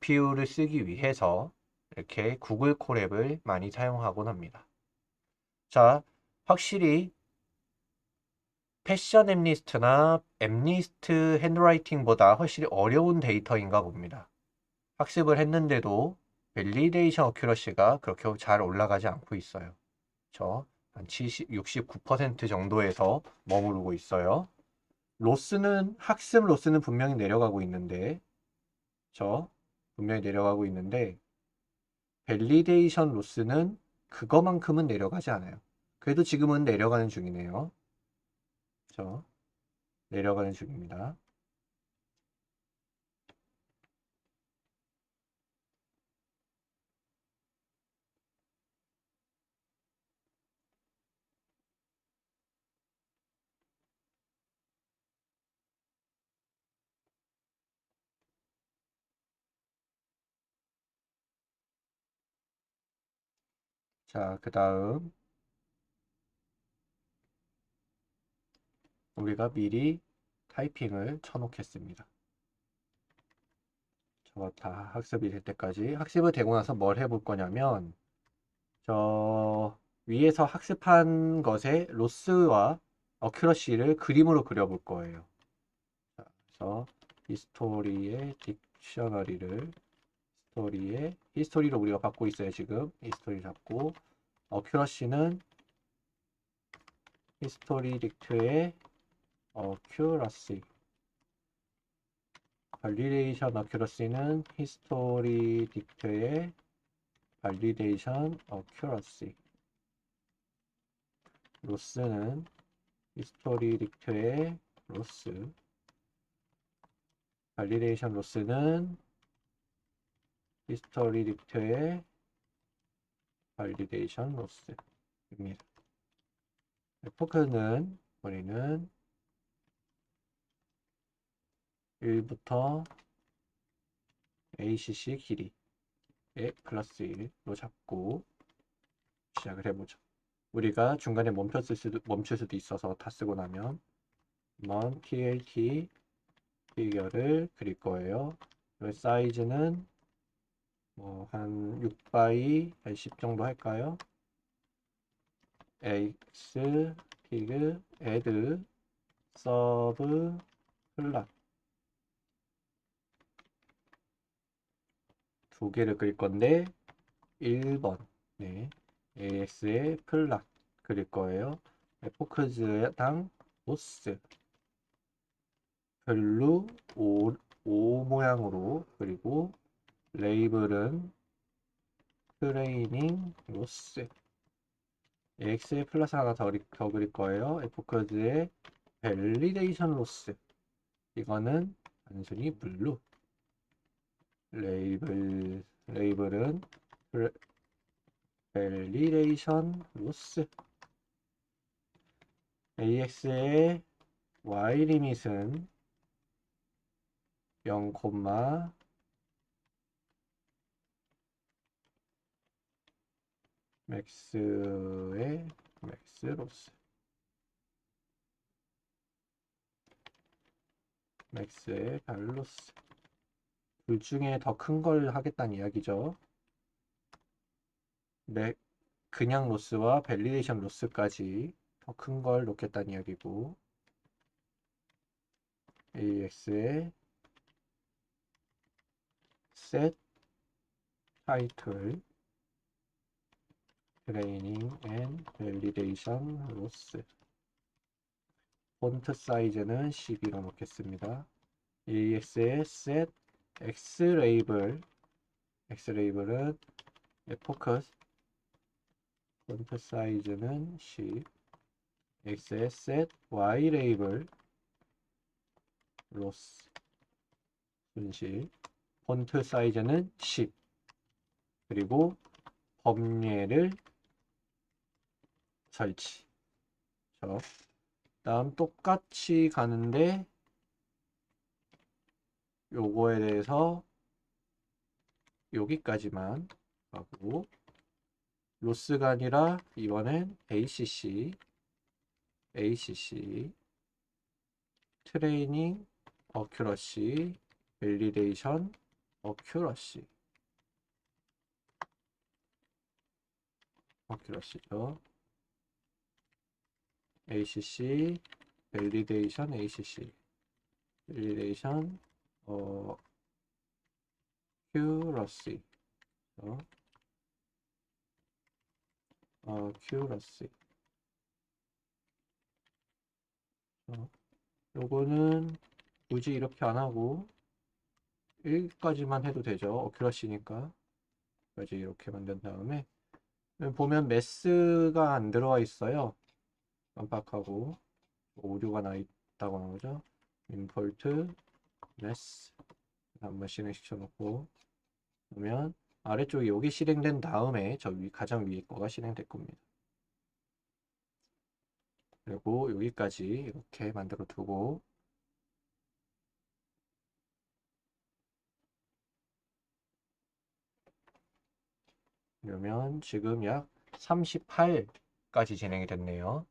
GPU를 쓰기 위해서 이렇게 구글 콜앱을 많이 사용하곤 합니다. 자, 확실히 패션 앱리스트나 앱리스트 핸드라이팅보다 훨씬 어려운 데이터인가 봅니다. 학습을 했는데도 밸리데이션 어큐러시가 그렇게 잘 올라가지 않고 있어요. 한 69% 정도에서 머무르고 있어요. 학습 로스는 분명히 내려가고 있는데, 분명히 내려가고 있는데, 밸리데이션 로스는 그거만큼은 내려가지 않아요. 그래도 지금은 내려가는 중이네요. 내려가는 중입니다. 자, 그 다음 우리가 미리 타이핑을 쳐놓겠습니다. 저거 다 학습이 될 때까지. 학습이 되고 나서 뭘 해볼 거냐면, 저 위에서 학습한 것의 로스와 어큐러시를 그림으로 그려볼 거예요. 자, 그래서 히스토리로 우리가 받고 있어요. 지금 히스토리 잡고, 어큐러시는 히스토리 딕트의 어큐러시, 발리데이션 어큐러시는 히스토리 딕트의 발리데이션 어큐러시, 로스는 히스토리 딕트의 로스, 발리데이션 로스는 히스토리 딕트의 발리데이션 로스입니다. 포크는 우리는 1부터 ACC 길이의 플러스 1로 잡고 시작을 해보죠. 우리가 중간에 멈출 수도 있어서 다 쓰고 나면 한번 TLT 피겨를 그릴 거예요. 사이즈는 뭐 한 6x 한 10 정도 할까요? X 피그 애드 서브 플랫 두 개를 그릴 건데 1번 AX의 플랫 그릴 거예요. 포크즈당 로스 별로 5 모양으로 그리고 레이블은 트레이닝 로스 AX의 플러스 하나 더 그릴 거예요. 포크즈의 밸리데이션 로스 이거는 단순히 블루 레이블은 밸리데이션 로스 AX의 Y 리밋은 0, 맥스의 맥스 로스 맥스의 발로스 둘 중에 더 큰 걸 하겠다는 이야기죠. 그냥 로스와 밸리데이션 로스까지 더 큰 걸 놓겠다는 이야기고 AX의 set title training and validation loss 폰트 사이즈는 12로 놓겠습니다. AX의 set xlabel은 focus 폰트 사이즈는 10 x의 set ylabel loss 손실 폰트 사이즈는 10 그리고 범례를 설치 다음 똑같이 가는데 요거에 대해서 여기까지만 하고 로스가 아니라 이번엔 ACC 트레이닝 어큐러시 밸리데이션 어큐러시죠. ACC, 밸리데이션 ACC, 밸리데이션, 어큐러시, 어큐러시. 요거는 굳이 이렇게 안 하고 1까지만 해도 되죠. 어큐러시니까. 까지 이렇게 만든 다음에 보면 메스가 안 들어와 있어요. 깜빡하고 오류가 나 있다고 하는 거죠. 임포트 메스 한번 실행시켜 놓고 그러면 아래쪽에 여기 실행된 다음에 저 가장 위에 거가 실행될 겁니다. 그리고 여기까지 이렇게 만들어 두고 그러면 지금 약 38까지 진행이 됐네요.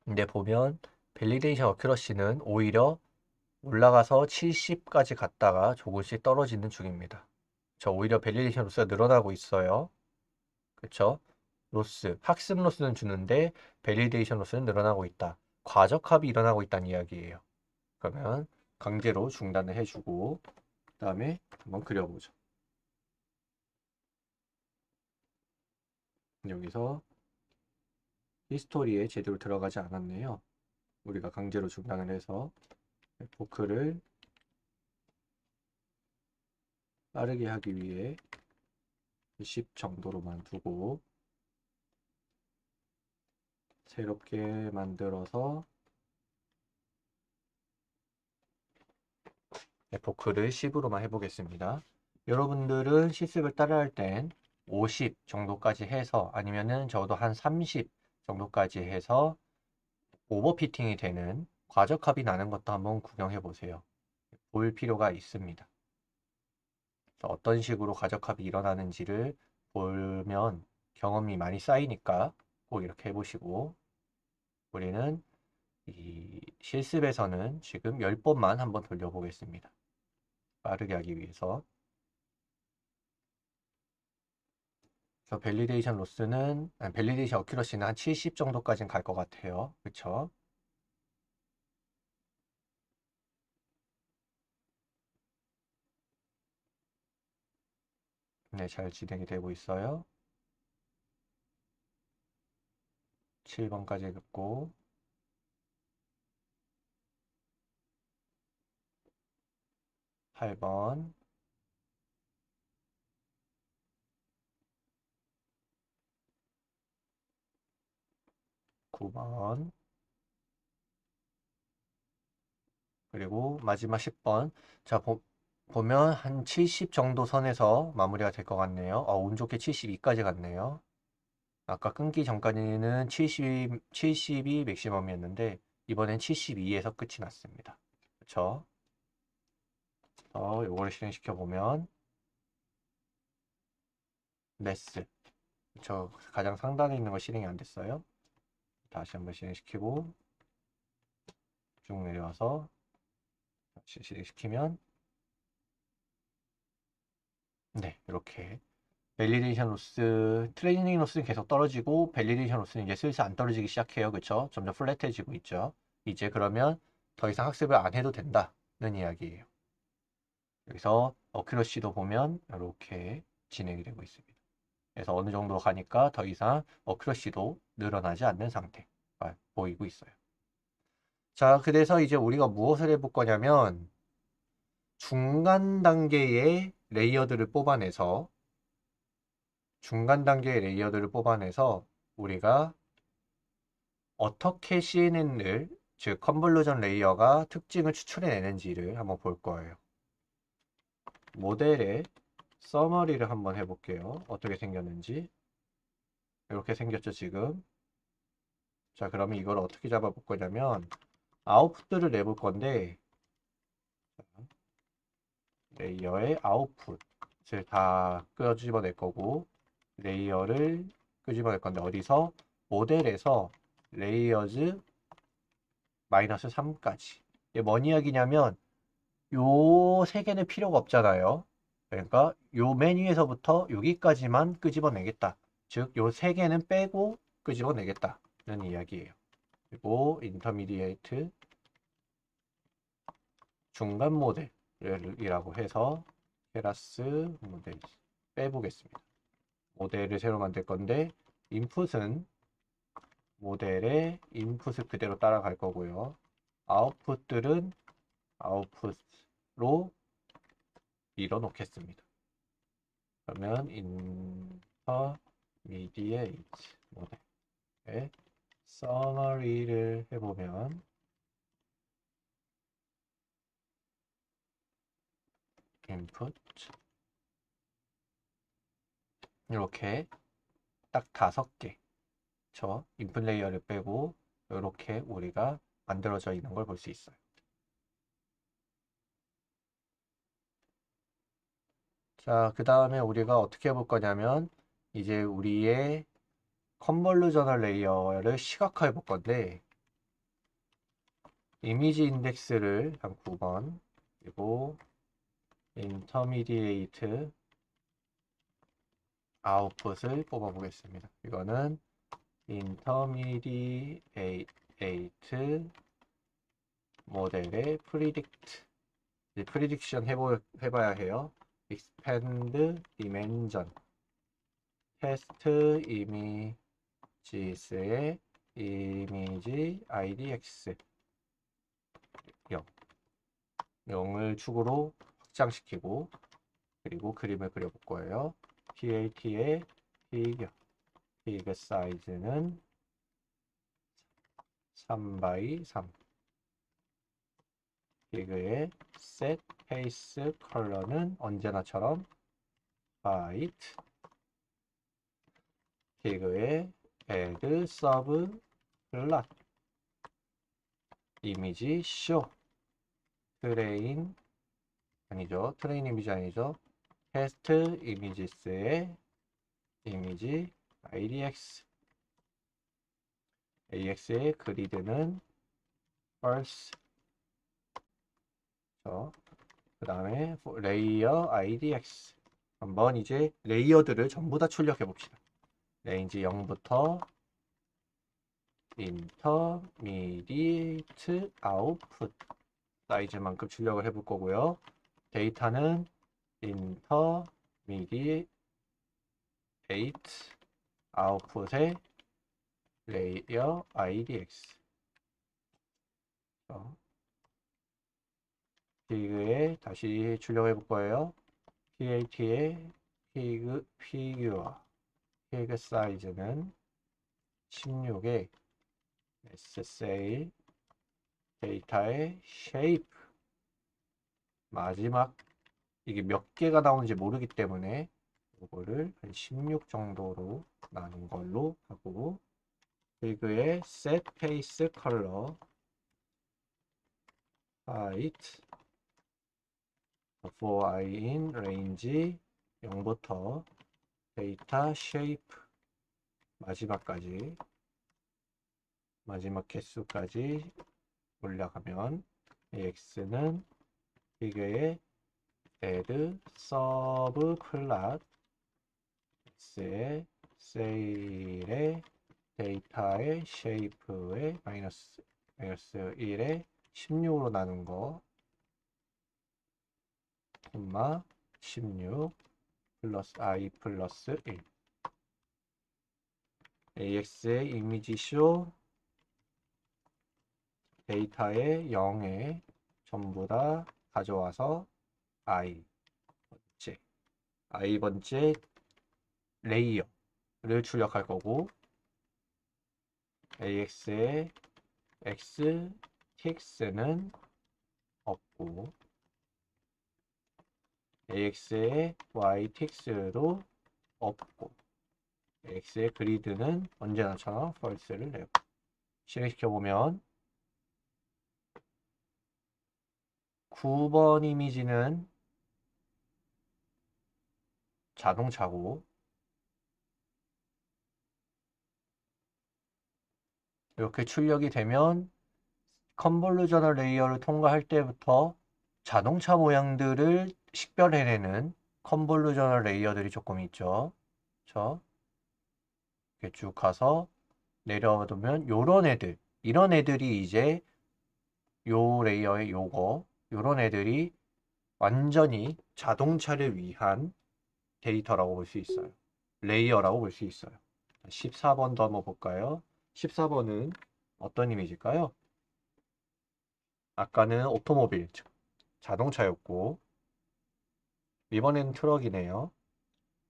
근데 보면 밸리데이션 어큐러시는 오히려 올라가서 70까지 갔다가 조금씩 떨어지는 중입니다. 저 오히려 밸리데이션 로스가 늘어나고 있어요. 그쵸? 로스, 학습 로스는 주는데 밸리데이션 로스는 늘어나고 있다. 과적합이 일어나고 있다는 이야기예요. 그러면 강제로 중단을 해주고 그 다음에 한번 그려보죠. 여기서 히스토리에 제대로 들어가지 않았네요. 우리가 강제로 중단을 해서 포크를 빠르게 하기 위해 10 정도로만 두고 새롭게 만들어서 포크를 10으로만 해보겠습니다. 여러분들은 실습을 따라할 땐 50 정도까지 해서 아니면은 적어도 한 30 정도까지 해서 오버피팅이 되는 과적합이 나는 것도 한번 구경해 보세요. 볼 필요가 있습니다. 어떤 식으로 과적합이 일어나는지를 보면 경험이 많이 쌓이니까 꼭 이렇게 해보시고 우리는 이 실습에서는 지금 10번만 한번 돌려보겠습니다. 빠르게 하기 위해서. 저 밸리데이션 로스는, 밸리데이션 어큐러시는 한 70 정도까지는 갈 것 같아요. 그쵸? 네, 잘 진행이 되고 있어요. 7번까지 긋고, 8번, 9번, 그리고 마지막 10번. 자, 보면 한 70 정도 선에서 마무리가 될 것 같네요. 운 좋게 72까지 갔네요. 아까 끊기 전까지는 70이 맥시멈이었는데, 이번엔 72에서 끝이 났습니다. 그쵸? 요거를 실행시켜 보면, 메스. 저 가장 상단에 있는 거 실행이 안 됐어요. 다시 한번 실행시키고, 쭉 내려와서, 다시 실행시키면, 네, 이렇게. 밸리데이션 로스, 트레이닝 로스는 계속 떨어지고 밸리데이션 로스는 이제 슬슬 안 떨어지기 시작해요. 그쵸? 점점 플랫해지고 있죠. 이제 그러면 더 이상 학습을 안 해도 된다는 이야기예요. 여기서 어큐러시도 보면 이렇게 진행이 되고 있습니다. 그래서 어느 정도 가니까 더 이상 어큐러시도 늘어나지 않는 상태가 보이고 있어요. 자, 그래서 이제 우리가 무엇을 해볼 거냐면 중간 단계의 레이어들을 뽑아내서 중간 단계의 레이어들을 뽑아내서 우리가 어떻게 CNN을, 즉 컨볼루전 레이어가 특징을 추출해내는지를 한번 볼 거예요. 모델의 서머리를 한번 해볼게요. 어떻게 생겼는지. 이렇게 생겼죠, 지금. 자, 그러면 이걸 어떻게 잡아볼 거냐면 아웃풋들을 내볼 건데 레이어의 아웃풋을 다 끄집어낼 거고 레이어를 끄집어낼 건데 어디서? 모델에서 레이어즈 마이너스 3까지 이게 뭔 이야기냐면 요 세 개는 필요가 없잖아요. 그러니까 요 맨 위에서부터 여기까지만 끄집어내겠다. 즉, 요 세 개는 빼고 끄집어내겠다는 이야기예요. 그리고 인터미디에이트 중간 모델이라고 해서 테라스 모델 빼보겠습니다. 모델을 새로 만들 건데 인풋은 모델의 인풋을 그대로 따라갈 거고요. 아웃풋들은 아웃풋으로 밀어놓겠습니다. 그러면 인터미디에이트 모델의 서머리를 해보면 인풋 이렇게 딱 5개 저 인풋 레이어를 빼고 이렇게 우리가 만들어져 있는 걸 볼 수 있어요. 자, 그 다음에 우리가 어떻게 해볼 거냐면 이제 우리의 컨볼루저널 레이어를 시각화해 볼 건데 이미지 인덱스를 한 9번 그리고 인터미디에이트 아웃풋을 뽑아 보겠습니다. 이거는 인터미디에이트 모델의 프리딕션 해봐야 해요. expand dimension 테스트 이미지스의 이미지 idx 0 0을 축으로 확장시키고 그리고 그림을 그려볼 거예요. PAT의 피그 사이즈는 3x3 피그의 set face 컬러는 언제나처럼 화이트 피그의 add sub plot 이미지 show 트레인 이미지 아니죠. 테스트 이미지스의 이미지 idx ax의 그리드는 first 그 다음에 레이어 idx 한번 이제 레이어들을 전부 다 출력해 봅시다. 레인지 0부터 인터미디에이트 아웃풋 사이즈만큼 출력을 해볼 거고요. 데이터는 인터미디에이트 아웃풋의 레이어 idx 피그에 다시 출력해 볼 거예요. PAT의 피규어 피그 사이즈는 16에 SSA 데이터의 shape 마지막 이게 몇 개가 나오는지 모르기 때문에 이거를 한 16 정도로 나눈 걸로 하고 피그의 set face color height for I in range 0부터 데이터 shape 마지막 개수까지 올라가면 AX는 피규어의 add sub plot X의 셀의 데이터의 shape의 마이너스 1에 16으로 나눈 거 콤마 16 플러스 I 플러스 1 AX의 이미지쇼 데이터의 0에 전부 다 가져와서 i번째 레이어를 출력할 거고 AX의 X TX는 없고 AX의 Y TX도 없고 AX의 그리드는 언제나처럼 false를 내고 실행시켜보면 9번 이미지는 자동차고 이렇게 출력이 되면 컨볼루저널 레이어를 통과할 때부터 자동차 모양들을 식별해내는 컨볼루저널 레이어들이 조금 있죠. 그렇죠? 이렇게 쭉 가서 내려두면 요런 애들, 이런 애들이 이제 요 레이어의 요런 애들이 완전히 자동차를 위한 데이터라고 볼 수 있어요. 레이어라고 볼 수 있어요. 14번도 한번 볼까요? 14번은 어떤 이미지일까요? 아까는 오토모빌, 즉 자동차였고, 이번엔 트럭이네요.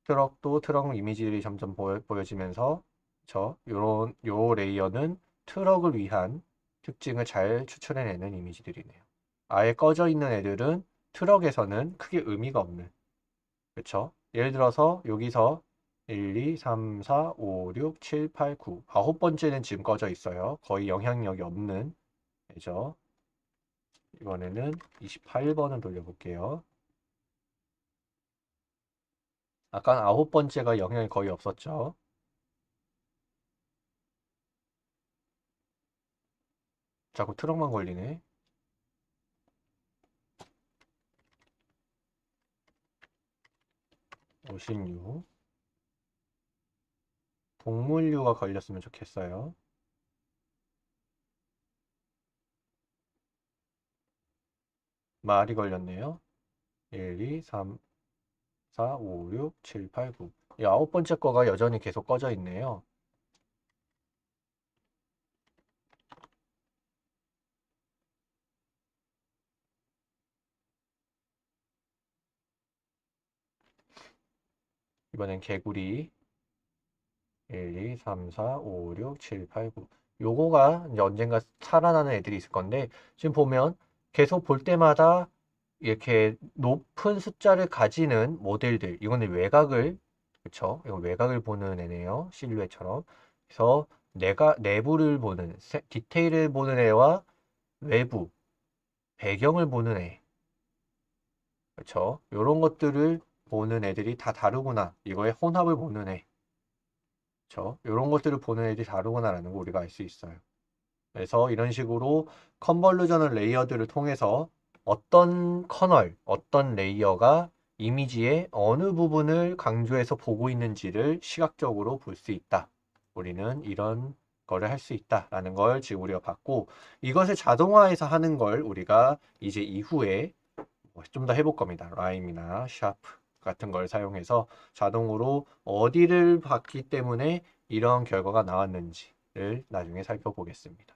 트럭도 트럭 이미지들이 점점 보여지면서 요 레이어는 트럭을 위한 특징을 잘 추출해내는 이미지들이네요. 아예 꺼져 있는 애들은 트럭에서는 크게 의미가 없는, 그렇죠? 예를 들어서 여기서 1, 2, 3, 4, 5, 6, 7, 8, 9 아홉 번째는 지금 꺼져 있어요. 거의 영향력이 없는 애죠. 이번에는 28번을 돌려볼게요. 아까 아홉 번째가 영향이 거의 없었죠. 자꾸 트럭만 걸리네. 56. 동물류가 걸렸으면 좋겠어요. 말이 걸렸네요. 1, 2, 3, 4, 5, 6, 7, 8, 9. 이 아홉 번째 거가 여전히 계속 꺼져 있네요. 이번엔 개구리. 1, 2, 3, 4, 5, 6, 7, 8, 9. 요거가 이제 언젠가 살아나는 애들이 있을 건데, 지금 보면 계속 볼 때마다 이렇게 높은 숫자를 가지는 모델들. 이거는 외곽을, 그쵸? 이건 외곽을 보는 애네요. 실루엣처럼. 그래서 내가 내부를 보는, 디테일을 보는 애와 외부, 배경을 보는 애. 그쵸? 요런 것들을 보는 애들이 다 다르구나. 이거의 혼합을 보는 애. 그쵸? 요런 것들을 보는 애들이 다르구나라는 거 우리가 알 수 있어요. 그래서 이런 식으로 컨벌루전을 레이어들을 통해서 어떤 커널, 어떤 레이어가 이미지의 어느 부분을 강조해서 보고 있는지를 시각적으로 볼 수 있다. 우리는 이런 거를 할 수 있다라는 걸 지금 우리가 봤고, 이것을 자동화해서 하는 걸 우리가 이제 이후에 좀 더 해볼 겁니다. 라임이나 샤프 같은 걸 사용해서 자동으로 어디를 봤기 때문에 이런 결과가 나왔는지를 나중에 살펴보겠습니다.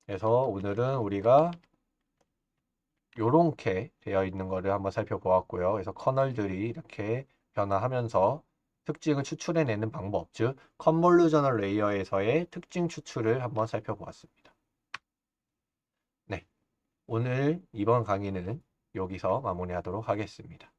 그래서 오늘은 우리가 이렇게 되어 있는 거를 한번 살펴보았고요. 그래서 커널들이 이렇게 변화하면서 특징을 추출해내는 방법, 즉 컨볼루저널 레이어에서의 특징 추출을 한번 살펴보았습니다. 네, 오늘 이번 강의는 여기서 마무리하도록 하겠습니다.